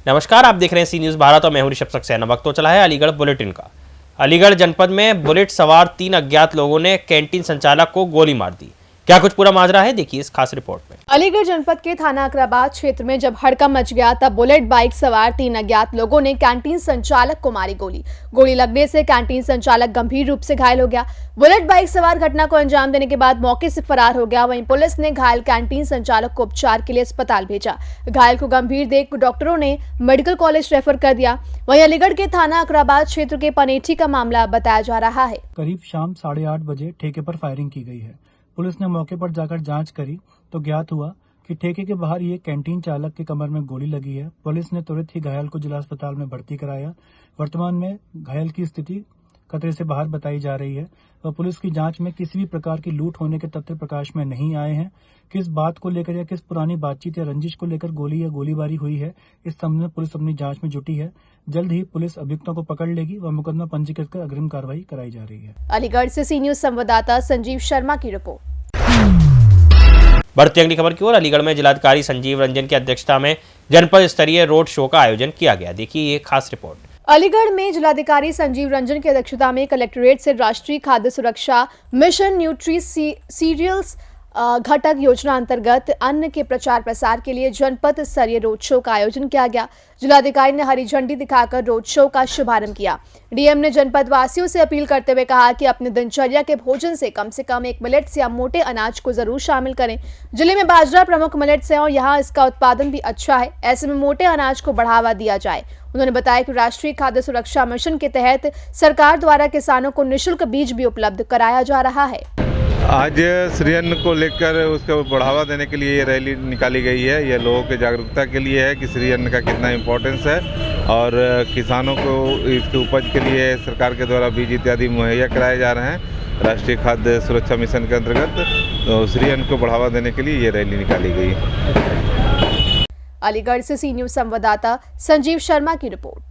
नमस्कार, आप देख रहे हैं सी न्यूज़ भारत और मैं हूं ऋषभ सक्सेना। वक्त तो चला है अलीगढ़ बुलेटिन का। अलीगढ़ जनपद में बुलेट सवार 3 अज्ञात लोगों ने कैंटीन संचालक को गोली मार दी। क्या कुछ पूरा माजरा है, देखिए इस खास रिपोर्ट में। अलीगढ़ जनपद के थाना अकराबाद क्षेत्र में जब हड़कंप मच गया तब बुलेट बाइक सवार 3 अज्ञात लोगों ने कैंटीन संचालक को मारी गोली लगने से कैंटीन संचालक गंभीर रूप से घायल हो गया। बुलेट बाइक सवार घटना को अंजाम देने के बाद मौके से फरार हो गया। वहीं पुलिस ने घायल कैंटीन संचालक को उपचार के लिए अस्पताल भेजा। घायल को गंभीर देख डॉक्टरों ने मेडिकल कॉलेज रेफर कर दिया। वहीं अलीगढ़ के थाना अकराबाद क्षेत्र के पनेठी का मामला बताया जा रहा है। करीब शाम 8:30 बजे ठेके पर फायरिंग की गई है। पुलिस ने मौके पर जाकर जांच करी तो ज्ञात हुआ कि ठेके के बाहर ये कैंटीन चालक के कमर में गोली लगी है। पुलिस ने तुरंत ही घायल को जिला अस्पताल में भर्ती कराया। वर्तमान में घायल की स्थिति खतरे से बाहर बताई जा रही है और पुलिस की जांच में किसी भी प्रकार की लूट होने के तथ्य प्रकाश में नहीं आए हैं। किस बात को लेकर या किस पुरानी बातचीत या रंजिश को लेकर गोली या गोलीबारी हुई है, इस संबंध में पुलिस अपनी जांच में जुटी है। जल्द ही पुलिस अभियुक्तों को पकड़ लेगी व मुकदमा पंजीकृत कर अग्रिम कार्रवाई कराई जा रही है। अलीगढ़ से सी न्यूज़ संवाददाता संजीव शर्मा की रिपोर्ट। बढ़ती अगली खबर की ओर। अलीगढ़ में जिलाधिकारी संजीव रंजन की अध्यक्षता में जनपद स्तरीय रोड शो का आयोजन किया गया। देखिए ये खास रिपोर्ट। अलीगढ़ में जिलाधिकारी संजीव रंजन की अध्यक्षता में कलेक्ट्रेट से राष्ट्रीय खाद्य सुरक्षा मिशन न्यूट्री सीरियल्स घटक योजना अंतर्गत अन्न के प्रचार प्रसार के लिए जनपद स्तरीय रोड शो का आयोजन किया गया। जिलाधिकारी ने हरी झंडी दिखाकर रोड शो का शुभारंभ किया। डीएम ने जनपद वासियों से अपील करते हुए कहा कि अपने दिनचर्या के भोजन से कम 1 मिलेट्स या मोटे अनाज को जरूर शामिल करें। जिले में बाजरा प्रमुख मिलेट्स है और यहाँ इसका उत्पादन भी अच्छा है, ऐसे में मोटे अनाज को बढ़ावा दिया जाए। उन्होंने बताया कि राष्ट्रीय खाद्य सुरक्षा मिशन के तहत सरकार द्वारा किसानों को निःशुल्क बीज भी उपलब्ध कराया जा रहा है। आज श्री अन्न को लेकर उसको बढ़ावा देने के लिए ये रैली निकाली गई है। यह लोगों के जागरूकता के लिए है कि श्री अन्न का कितना इम्पोर्टेंस है और किसानों को इसके उपज के लिए सरकार के द्वारा बीज इत्यादि मुहैया कराए जा रहे हैं राष्ट्रीय खाद्य सुरक्षा मिशन के अंतर्गत। तो श्री अन्न को बढ़ावा देने के लिए ये रैली निकाली गई है। अलीगढ़ से सी न्यूज़ संवाददाता संजीव शर्मा की रिपोर्ट।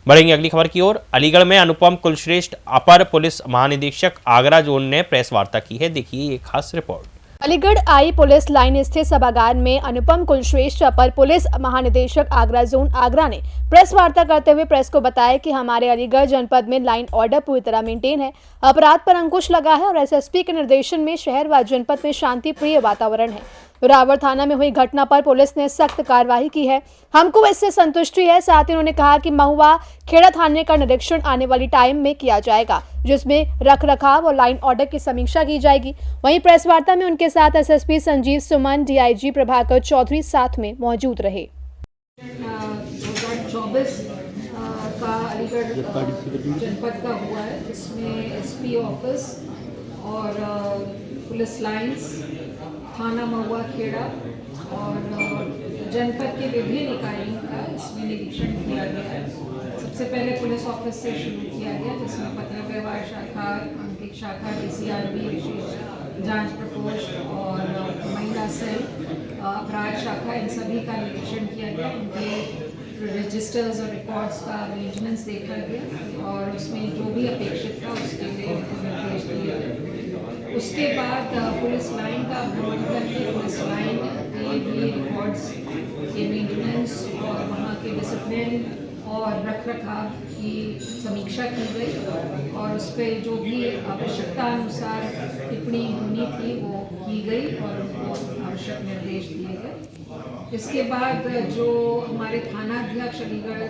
बढ़ेंगे अगली खबर की ओर। अलीगढ़ में अनुपम कुलश्रेष्ठ अपर पुलिस महानिदेशक आगरा जोन ने प्रेस वार्ता की है। देखिए ये खास रिपोर्ट। अलीगढ़ आई पुलिस लाइन स्थित सभागार में अनुपम कुलश्रेष्ठ अपर पुलिस महानिदेशक आगरा जोन आगरा ने प्रेस वार्ता करते हुए प्रेस को बताया कि हमारे अलीगढ़ जनपद में लाइन ऑर्डर पूरी तरह मेंटेन है, अपराध पर अंकुश लगा है और एसएसपी के निर्देशन में शहर व जनपद में शांति प्रिय वातावरण है। रावड़ थाना में हुई घटना पर पुलिस ने सख्त कार्रवाई की है, हमको इससे संतुष्टि है। साथ ही उन्होंने कहा कि महुआ खेड़ा थाने का निरीक्षण आने वाली टाइम में किया जाएगा, जिसमें रख रखाव और लाइन ऑर्डर की समीक्षा की जाएगी। वहीं प्रेस वार्ता में उनके साथ एसएसपी संजीव सुमन, डीआईजी प्रभाकर चौधरी साथ में मौजूद रहे। 2024 का अलीगढ़ जनपद का हुआ है, जिसमें एसपी ऑफिस और पुलिस लाइंस, थाना महुआ खेड़ा और जनपद के विभिन्न इकाइयों का इसमें निरीक्षण किया गया है। सबसे पहले पुलिस ऑफिस से शुरू किया गया, जिसमें पत्र व्यवहार शाखा, अंकित शाखा, डीसीआरबी, विशेष जांच प्रकोष्ठ और महिला सेल, अपराध शाखा, इन सभी का निरीक्षण किया गया। उनके रजिस्टर्स और रिकॉर्ड्स का अरेंजमेंट्स देखा गया और उसमें जो भी अपेक्षित था उसके लिए निर्देश दिए गए। उसके बाद पुलिस लाइन का भ्रमण करके पुलिस लाइन के भी रिकॉर्ड्स के मेंटेनेंस और वहाँ के डिसिप्लिन और रख रखाव की समीक्षा की गई और उस पर जो भी आवश्यकता अनुसार टिप्पणी होनी थी वो की गई और उनको आवश्यक निर्देश दिए गए। इसके बाद जो हमारे थाना अध्यक्ष अलीगढ़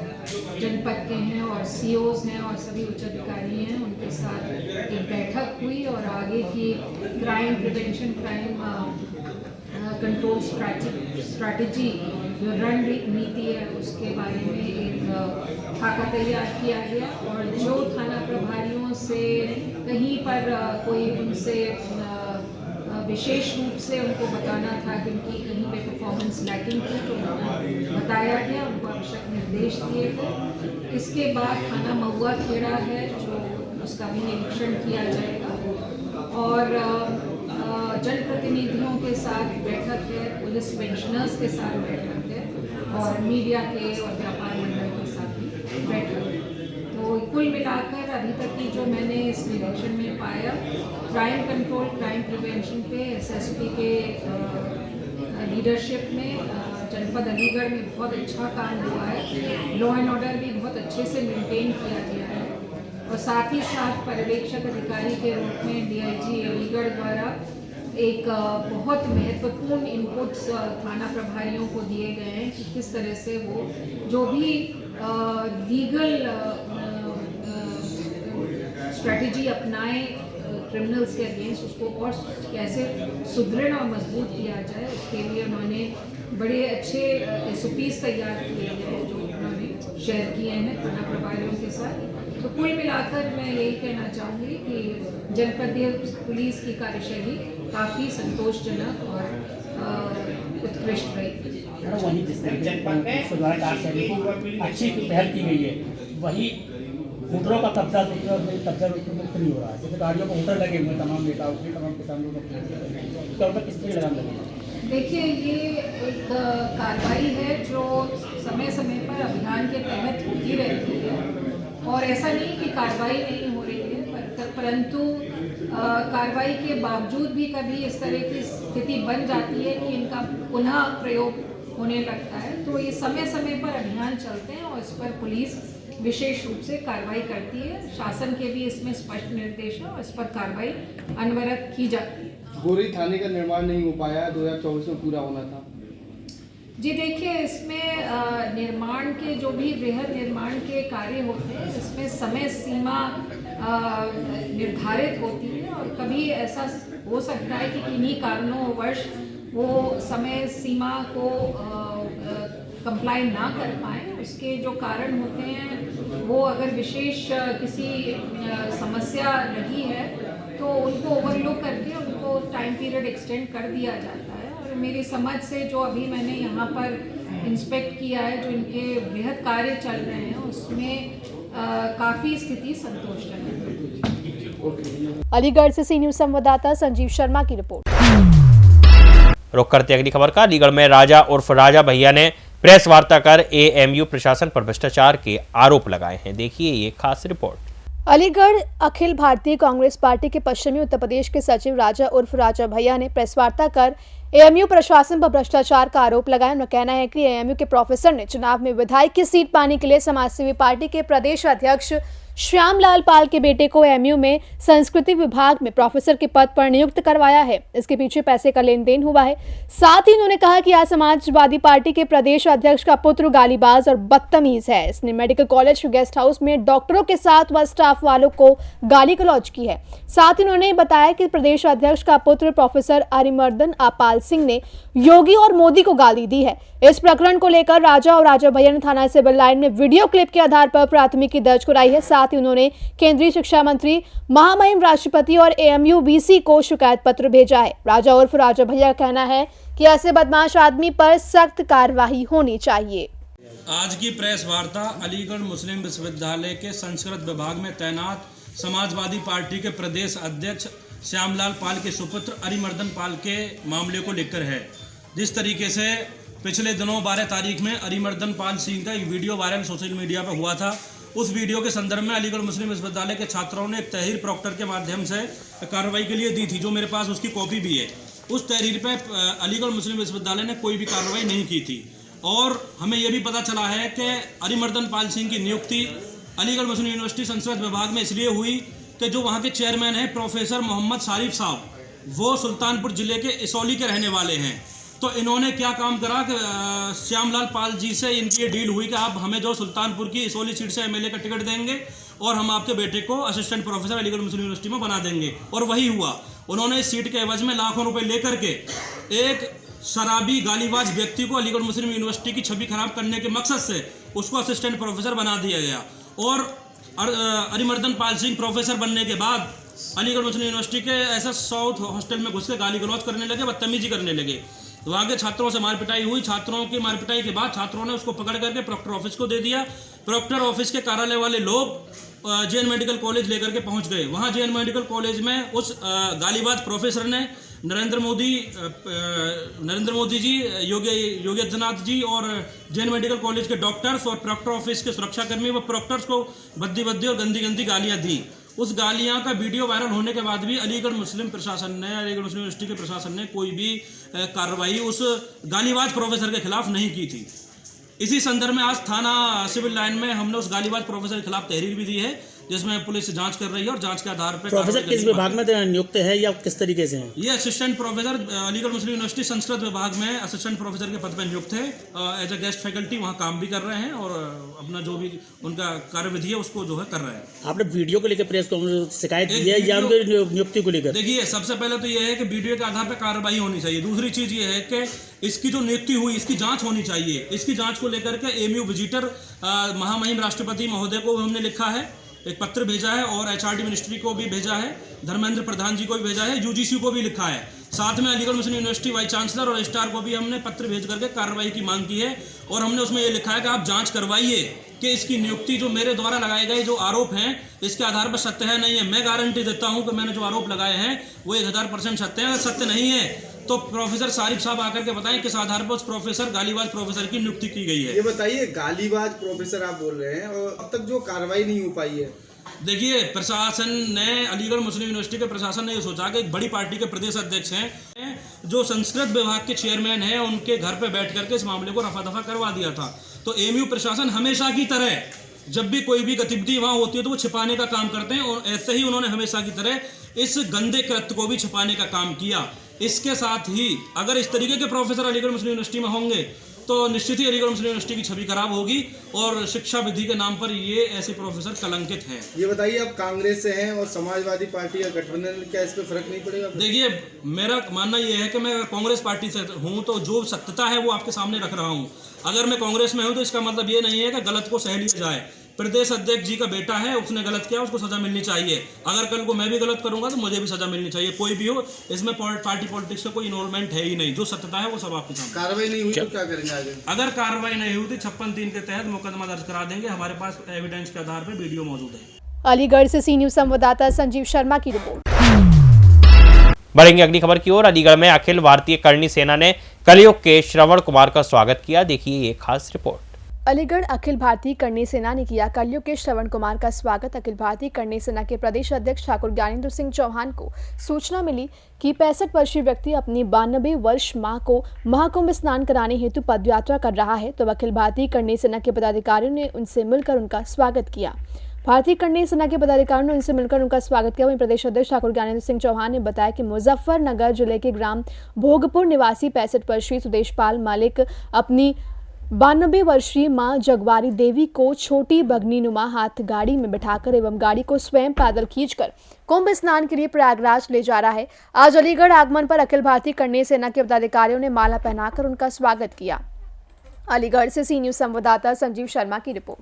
जनपद के हैं और सीओज हैं और सभी उच्च अधिकारी हैं, उनके साथ एक बैठक हुई और आगे की crime prevention, crime control strategy जो रणनीति है उसके बारे में एक खाका तैयार किया गया और जो थाना प्रभारियों से कहीं पर कोई उनसे विशेष रूप से उनको बताना था कि उनकी कहीं पे परफॉर्मेंस लैकिंग थी तो उनको बताया गया, उनको आवश्यक निर्देश दिए गए। इसके बाद थाना महुआ खेड़ा है जो उसका भी निरीक्षण किया जाएगा और जनप्रतिनिधियों के साथ बैठक है, पुलिस पेंशनर्स के साथ बैठक है और मीडिया के और व्यापार मंडल के साथ भी बैठक है। तो कुल मिलाकर अभी तक की जो मैंने इस निरीक्षण में पाया, क्राइम कंट्रोल, क्राइम प्रिवेंशन पे एसएसपी के लीडरशिप में जनपद अलीगढ़ में बहुत अच्छा काम हुआ है। लॉ एंड ऑर्डर भी बहुत अच्छे से मेंटेन किया गया है और साथ ही साथ पर्यवेक्षक अधिकारी के रूप में डीआईजी अलीगढ़ द्वारा एक बहुत महत्वपूर्ण इनपुट्स थाना प्रभारियों को दिए गए हैं कि किस तरह से वो जो भी लीगल स्ट्रेटजी अपनाएं क्रिमिनल्स के अगेंस्ट, उसको और कैसे सुदृढ़ और मजबूत किया जाए, उसके लिए उन्होंने बड़े अच्छे SOPs तैयार किए हैं जो उन्होंने शेयर किए हैं थाना प्रभारियों के साथ। तो कुल मिलाकर मैं यही कहना चाहूँगी कि जनपदीय पुलिस की कार्यशैली काफ़ी संतोषजनक और उत्कृष्ट रही। वही जिस तरीके से द्वारा कार्यशैली को अच्छी पहल की गई है, वही होटलों का कब्जा फ्री हो रहा है। जैसे गाड़ियों को होटल लगे हुए तमाम नेताओं के, तमाम किसानों को, क्या उनका किस तरह लगाम लगेगा? देखिए, ये एक कार्रवाई है जो समय समय पर अभियान के तहत होती रहती है और ऐसा नहीं कि कार्रवाई नहीं हो रही है, परंतु कार्रवाई के बावजूद भी कभी इस तरह की स्थिति बन जाती है कि इनका पुनः प्रयोग होने लगता है। तो ये समय समय पर अभियान चलते हैं और इस पर पुलिस विशेष रूप से कार्रवाई करती है। शासन के भी इसमें स्पष्ट निर्देश है और इस पर कार्रवाई अनवरत की जाती है। गोरी थाने का निर्माण नहीं हो पाया, 2024 में पूरा होना था। जी देखिए, इसमें निर्माण के जो भी बृहद निर्माण के कार्य होते हैं, इसमें समय सीमा निर्धारित होती है और कभी ऐसा हो सकता है कि किन्हीं कारणों वर्ष वो समय सीमा को कंप्लाई ना कर पाए। उसके जो कारण होते हैं वो अगर विशेष किसी समस्या रही है तो उनको ओवरलुक करके उनको टाइम पीरियड एक्सटेंड कर दिया जाता है। और मेरी समझ से जो अभी मैंने यहाँ पर इंस्पेक्ट किया है, जो इनके बृहद कार्य चल रहे हैं, उसमें काफ़ी स्थिति संतोषजनक है। अलीगढ़ से सी न्यूज संवाददाता संजीव शर्मा की रिपोर्ट। रुक करते अगली खबर का। अलीगढ़ में राजा उर्फ राजा भैया ने प्रेस वार्ता कर AMU प्रशासन पर भ्रष्टाचार के आरोप लगाए हैं। देखिए ये खास रिपोर्ट। अलीगढ़ अखिल भारतीय कांग्रेस पार्टी के पश्चिमी उत्तर प्रदेश के सचिव राजा उर्फ राजा भैया ने प्रेस वार्ता कर AMU प्रशासन पर भ्रष्टाचार का आरोप लगाया। उनका कहना है कि AMU के प्रोफेसर ने चुनाव में विधायक की सीट पाने के लिए समाजसेवी पार्टी के प्रदेश अध्यक्ष श्यामलाल पाल के बेटे को AMU में संस्कृति विभाग में प्रोफेसर के पद पर नियुक्त करवाया है। इसके पीछे पैसे का लेन देन हुआ है। साथ ही उन्होंने कहा कि आज समाजवादी पार्टी के प्रदेश अध्यक्ष का पुत्र गालीबाज और बदतमीज है। इसने मेडिकल कॉलेज के गेस्ट हाउस में डॉक्टरों के साथ व स्टाफ वालों को गाली गलौज की है। साथ ही उन्होंने बताया कि प्रदेश अध्यक्ष का पुत्र प्रोफेसर अरिमर्दन अपाल सिंह ने योगी और मोदी को गाली दी है। इस प्रकरण को लेकर राजा और राजा भैया ने थाना सिविल लाइन में वीडियो क्लिप के आधार पर प्राथमिकी दर्ज कराई है। साथ ही उन्होंने केंद्रीय शिक्षा मंत्री, महामहिम राष्ट्रपति और AMU BC को शिकायत पत्र भेजा है। राजा उर्फ राजा भैया का कहना है कि ऐसे बदमाश आदमी पर सख्त कार्रवाई होनी चाहिए। आज की प्रेस वार्ता अलीगढ़ मुस्लिम विश्वविद्यालय के संस्कृत विभाग में तैनात समाजवादी पार्टी के प्रदेश अध्यक्ष श्यामलाल पाल के सुपुत्र अरिमर्दन पाल के मामले को लेकर है। जिस तरीके से पिछले दिनों 12 तारीख में अरिमर्दन पाल सिंह का एक वीडियो वायरल सोशल मीडिया पर हुआ था, उस वीडियो के संदर्भ में अलीगढ़ मुस्लिम विश्वविद्यालय के छात्रों ने एक तहरीर प्रॉक्टर के माध्यम से कार्रवाई के लिए दी थी, जो मेरे पास उसकी कॉपी भी है। उस तहरीर पर अलीगढ़ मुस्लिम विश्वविद्यालय ने कोई भी कार्रवाई नहीं की थी और हमें यह भी पता चला है कि अरिमर्दन पाल सिंह की नियुक्ति अलीगढ़ मुस्लिम यूनिवर्सिटी संस्कृत विभाग में इसलिए हुई कि जो वहाँ के चेयरमैन हैं प्रोफेसर मोहम्मद शारिफ साहब, वो सुल्तानपुर जिले के इसौली के रहने वाले हैं। तो इन्होंने क्या काम करा कि श्यामलाल पाल जी से इनकी ये डील हुई कि आप हमें जो सुल्तानपुर की इसौली सीट से MLA का टिकट देंगे और हम आपके बेटे को असिस्टेंट प्रोफेसर अलीगढ़ मुस्लिम यूनिवर्सिटी में बना देंगे। और वही हुआ। उन्होंने इस सीट के एवज में लाखों रुपए लेकर के एक शराबी गालीबाज व्यक्ति को अलीगढ़ मुस्लिम यूनिवर्सिटी की छवि खराब करने के मकसद से उसको असिस्टेंट प्रोफेसर बना दिया गया। और अरिमर्दन पाल सिंह प्रोफेसर बनने के बाद अलीगढ़ मुस्लिम यूनिवर्सिटी के ऐसा साउथ हॉस्टल में घुस के गाली गलौज करने लगे, बदतमीजी करने लगे। वहाँ के छात्रों से मारपिटाई हुई। छात्रों की मारपिटाई के बाद छात्रों ने उसको पकड़ करके प्रॉक्टर ऑफिस को दे दिया। प्रॉक्टर ऑफिस के कार्यालय वाले लोग JN मेडिकल कॉलेज लेकर के पहुँच गए। वहाँ JN मेडिकल कॉलेज में उस गालीबाज प्रोफेसर ने नरेंद्र मोदी जी, योगी आदित्यनाथ जी और जैन मेडिकल कॉलेज के डॉक्टर्स और प्रॉक्टर ऑफिस के सुरक्षाकर्मी व प्रॉक्टर्स को भद्दी और गंदी गालियां दी। उस गालियां का वीडियो वायरल होने के बाद भी अलीगढ़ मुस्लिम यूनिवर्सिटी के प्रशासन ने कोई भी कार्रवाई उस गालीबाज प्रोफेसर के खिलाफ नहीं की थी। इसी संदर्भ में आज थाना सिविल लाइन में हमने उस गालीबाज प्रोफेसर के खिलाफ तहरीर भी दी है, जिसमें पुलिस जांच कर रही है और जांच के आधार पर प्रोफेसर किस विभाग में नियुक्त है या किस तरीके से हैं? ये असिस्टेंट प्रोफेसर अलीगढ़ मुस्लिम यूनिवर्सिटी संस्कृत विभाग में असिस्टेंट प्रोफेसर के पद पर नियुक्त है। एज ए गेस्ट फैकल्टी वहाँ काम भी कर रहे हैं और अपना जो भी उनका कार्यविधि है उसको जो है कर रहे हैं। आपने वीडियो को लेकर प्रेस को शिकायत की है या उनकी नियुक्ति को लेकर? देखिए, सबसे पहले तो ये है कि वीडियो के आधार पर कार्रवाई होनी चाहिए। दूसरी चीज ये है कि इसकी जो नियुक्ति हुई इसकी जांच होनी चाहिए। इसकी जांच को लेकर के एमयू विजिटर महामहिम राष्ट्रपति महोदय को हमने लिखा है, एक पत्र भेजा है और एचआरडी मिनिस्ट्री को भी भेजा है, धर्मेंद्र प्रधान जी को भी भेजा है, यूजीसी को भी लिखा है। साथ में अलीगढ़ मुस्लिम यूनिवर्सिटी वाइस चांसलर और रजिस्ट्रार को भी हमने पत्र भेज करके कार्रवाई की मांग की है और हमने उसमें ये लिखा है कि आप जांच करवाइए कि इसकी नियुक्ति जो मेरे द्वारा लगाए गए जो आरोप हैं इसके आधार पर सत्य है नहीं है। मैं गारंटी देता हूं कि मैंने जो आरोप लगाए हैं वो 1000% सत्य है। अगर सत्य नहीं है तो प्रोफेसर सारिफ साहब आकर के बताएं किस आधार पर उस प्रोफेसर गालीबाज प्रोफेसर की नियुक्ति की गई है। ये बताइए, गालीबाज प्रोफेसर आप बोल रहे हैं और अब तक जो कार्रवाई नहीं हो पाई है। देखिए, प्रशासन ने, अलीगढ़ मुस्लिम यूनिवर्सिटी के प्रशासन ने ये सोचा कि एक बड़ी पार्टी के प्रदेश अध्यक्ष हैं जो संस्कृत विभाग के चेयरमैन हैं, उनके घर पे बैठ करके इस मामले को रफा दफा करवा दिया था। तो एमयू प्रशासन हमेशा की तरह जब भी कोई भी गतिविधि वहाँ होती है तो वो छिपाने का काम करते हैं और ऐसे ही उन्होंने हमेशा की तरह इस गंदे कृत्य को भी छिपाने का काम किया। इसके साथ ही अगर इस तरीके के प्रोफेसर अलीगढ़ मुस्लिम यूनिवर्सिटी में होंगे तो निश्चित ही अलीगढ़ मुस्लिम यूनिवर्सिटी की छवि खराब होगी और शिक्षा विधि के नाम पर ये ऐसे प्रोफेसर कलंकित हैं। ये बताइए, आप कांग्रेस से हैं और समाजवादी पार्टी का गठबंधन, क्या इस पे फर्क नहीं पड़ेगा? देखिए, मेरा मानना ये है कि मैं कांग्रेस पार्टी से हूँ तो जो सत्यता है वो आपके सामने रख रहा हूँ। अगर मैं कांग्रेस में हूँ तो इसका मतलब ये नहीं है कि गलत को सह लिया जाए। प्रदेश अध्यक्ष जी का बेटा है, उसने गलत किया, उसको सजा मिलनी चाहिए। अगर कल को मैं भी गलत करूंगा तो मुझे भी सजा मिलनी चाहिए। कोई भी हो, इसमें पार्टी पॉलिटिक्स का कोई इन्वॉल्वमेंट है ही नहीं। जो सत्यता है वो सब आपके सामने। कार्रवाई नहीं हुई तो क्या करेंगे आगे? अगर कार्रवाई नहीं हुई तो 56(3) के तहत मुकदमा दर्ज करा देंगे। हमारे पास एविडेंस के आधार पर वीडियो मौजूद है। अलीगढ़ से सी न्यूज संवाददाता संजीव शर्मा की रिपोर्ट। बढ़ेंगे अगली खबर की ओर। अलीगढ़ में अखिल भारतीय करणी सेना ने कलयुग के श्रवण कुमार का स्वागत किया। देखिए ये खास रिपोर्ट। अलीगढ़ अखिल भारतीय करणी सेना ने किया कलयुग के श्रवण कुमार का स्वागत। अखिल भारतीय करणी सेना के प्रदेश अध्यक्ष ठाकुर ज्ञानेंद्र सिंह चौहान को सूचना मिली कि 65 वर्षीय व्यक्ति अपनी 92 वर्ष मां को महाकुंभ स्नान कराने हेतु पदयात्रा कर रहा है, तो अखिल भारतीय करणी सेना के पदाधिकारियों ने उनसे मिलकर उनका स्वागत किया। भारतीय करणी सेना के पदाधिकारियों ने उनसे मिलकर उनका स्वागत किया। वहीं प्रदेश अध्यक्ष ठाकुर ज्ञानेंद्र सिंह चौहान ने बताया कि मुजफ्फरनगर जिले के ग्राम भोगपुर निवासी 65 वर्षीय सुदेशपाल मालिक अपनी 92 वर्षीय मां जगवारी देवी को छोटी बगनीनुमा हाथ गाड़ी में बिठाकर एवं गाड़ी को स्वयं पैदल खींचकर कुंभ स्नान के लिए प्रयागराज ले जा रहा है। आज अलीगढ़ आगमन पर अखिल भारतीय करणी सेना के पदाधिकारियों ने माला पहनाकर उनका स्वागत किया। अलीगढ़ से सी न्यूज संवाददाता संजीव शर्मा की रिपोर्ट।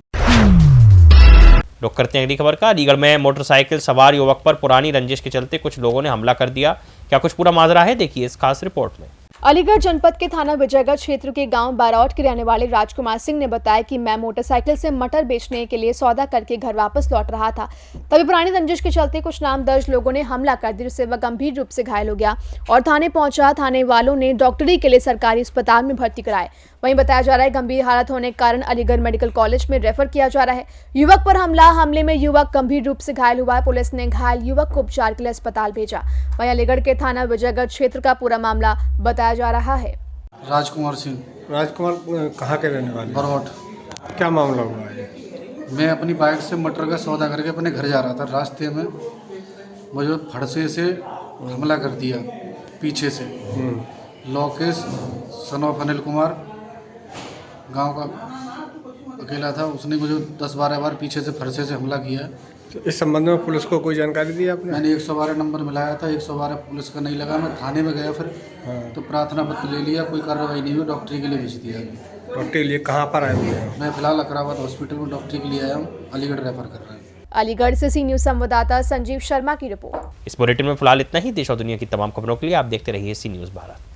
रुक करते हैं अगली खबर का। अलीगढ़ में मोटरसाइकिल सवार युवक पर पुरानी रंजिश के चलते कुछ लोगों ने हमला कर दिया। क्या कुछ पूरा माजरा है, देखिए इस खास रिपोर्ट में। अलीगढ़ जनपद के थाना विजयगढ़ क्षेत्र के गांव बारौट के रहने वाले राजकुमार सिंह ने बताया कि मैं मोटरसाइकिल से मटर बेचने के लिए सौदा करके घर वापस लौट रहा था, तभी पुरानी रंजिश के चलते कुछ नामदर्ज लोगों ने हमला कर दिया, जिससे वह गंभीर रूप से घायल हो गया और थाने पहुंचा। थाने वालों ने डॉक्टरी के लिए सरकारी अस्पताल में भर्ती कराए। वहीं बताया जा रहा है गंभीर हालत होने के कारण अलीगढ़ मेडिकल कॉलेज में रेफर किया जा रहा है। युवक पर हमले में युवक गंभीर रूप से घायल हुआ है। पुलिस ने घायल युवक को उपचार के लिए अस्पताल भेजा। वहीं अलीगढ़ के थाना विजयगढ़ क्षेत्र का पूरा मामला बताया जा रहा है। राजकुमार सिंह। राजकुमार कहाँ के रहने वाले? बरौट। क्या मामला हुआ है? मैं अपनी बाइक से मटर का सौदा करके अपने घर जा रहा था। रास्ते में मुझे फड़से से हमला कर दिया पीछे से। लोकेश सन ऑफ अनिल कुमार गांव का अकेला था, उसने मुझे 10-12 बार पीछे से फरसे से हमला किया। तो इस संबंध में पुलिस को कोई जानकारी दी आपने? मैंने 112 नंबर मिलाया था, 112 पुलिस का नहीं लगा। मैं थाने में गया फिर तो प्रार्थना पत्र ले लिया, कोई कार्रवाई नहीं हुई, डॉक्टरी के लिए भेज दिया। डॉक्टरी के लिए कहाँ पर आए हुए? मैं फिलहाल अकराबाद हॉस्पिटल में डॉक्टरी के लिए आया हूँ, अलीगढ़ रेफर कर रहे हैं। अलीगढ़ से सी न्यूज संवाददाता संजीव शर्मा की रिपोर्ट। इस बुलेटिन में फिलहाल इतना ही। देश और दुनिया की तमाम खबरों के लिए आप देखते रहिए सी न्यूज भारत।